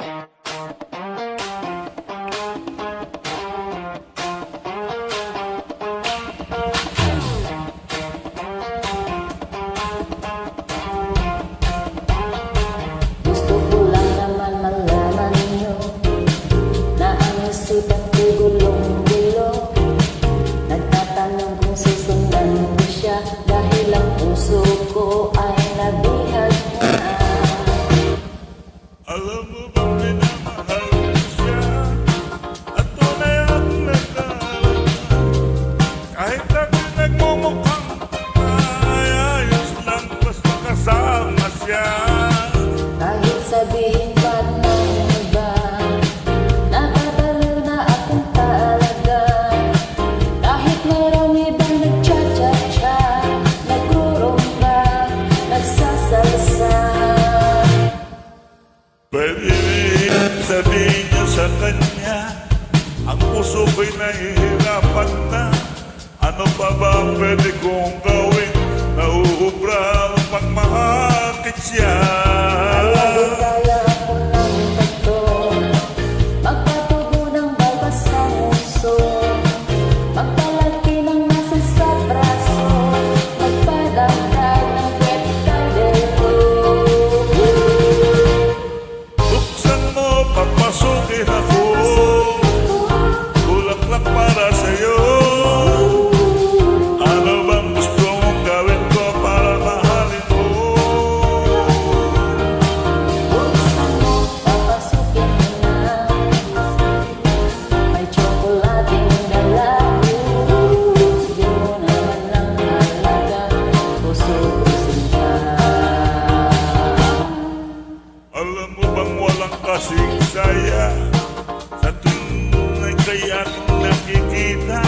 Gusto ko lang naman malaman niyo na ang isipan ko'y gulong-gulong. Nagtatanong kung susundan ko siya dahil ang puso ko ay nabihag na. Alam mo bang minamahal ko siya at tunay ang nagdala. Kahit dati nagmumukhang ayos lang basta kasama siya. Kahit sabihin pa ng iba, nakatalo na akong talaga. Kahit mayroong ibang nagcha-cha-cha, nagurumba, nagsasalsa. Pwede rin sabihin niyo sa kanya, ang puso ko'y nahihirapan na. Ano pa ba ang pwede kong gawin? Nauubra ang pagmahakit siya. Kaya ako ng tato, magpatubo ng balbas sa uso, magpalaki ng masa sa braso, magpadagdag ng kwet kaldero. Buksan mo, papasukin ako, bulaklak para sa'yo. Ano bang gusto mong gawin ko para mahalin mo? Buksan mo, papasukin mo na, may tsokolating dala. Bigyan mo naman ng halaga, puso ko sinta. Alam mo bang walang kasing saya sa tuwing ay kaya nakikita?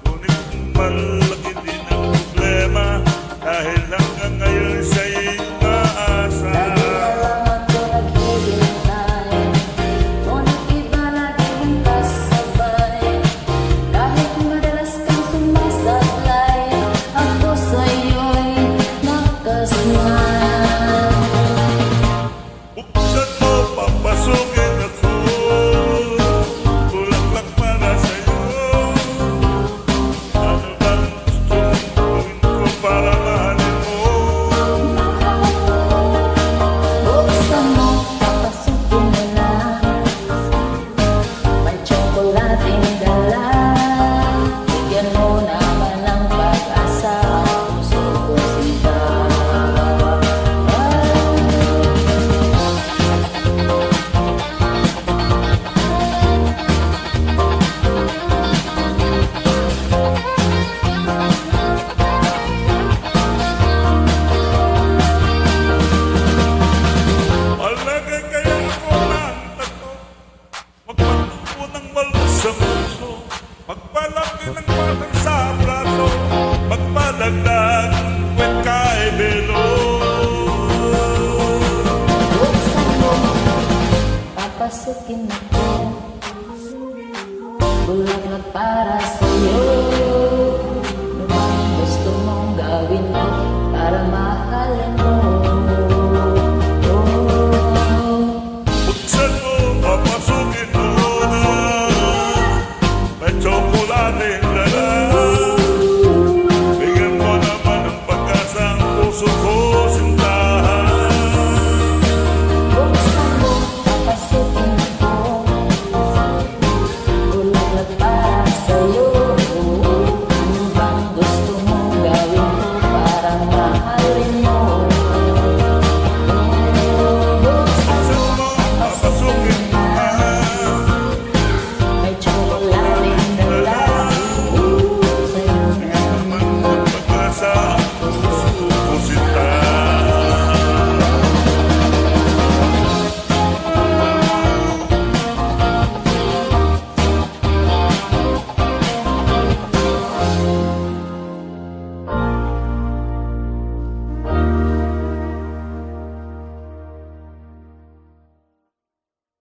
Ngunit malaki din ang problema dahil hanggang ngayon sa'yo umaasa. Lagi na lang ako naghihintay, ngunit iba lagi mong kasabay. Kahit madalas kang sumasablay, ako sa'yo'y nakasmile. Buksan mo, papasukin ako, bulaklak para sa'yo. Ano bang gusto mong gawin ko para mahalin mo? Buksan mo, papasukin mo na, may tsokolating dala. Bigyan mo naman ng pag-asa, puso ko sinta. Malagay kaya ako ng tato, magpatubo ng balbas sa puso, magpalaki ng batang sa braso, magpadagdag ng kwet kay Belo. Buksan mo, papasukin ako, bulaklak para sa'yo. Ano bang gusto mong gawin ko para mahalin mo? Buksan mo, papasukin mo na, may tsokolating dala. Bigyan mo naman ng pag-asa ang puso ko sinta. Buksan mo, papasukin ako, bulaklak para sa'yo. Ano bang gusto mong gawin ko para mahalin mo?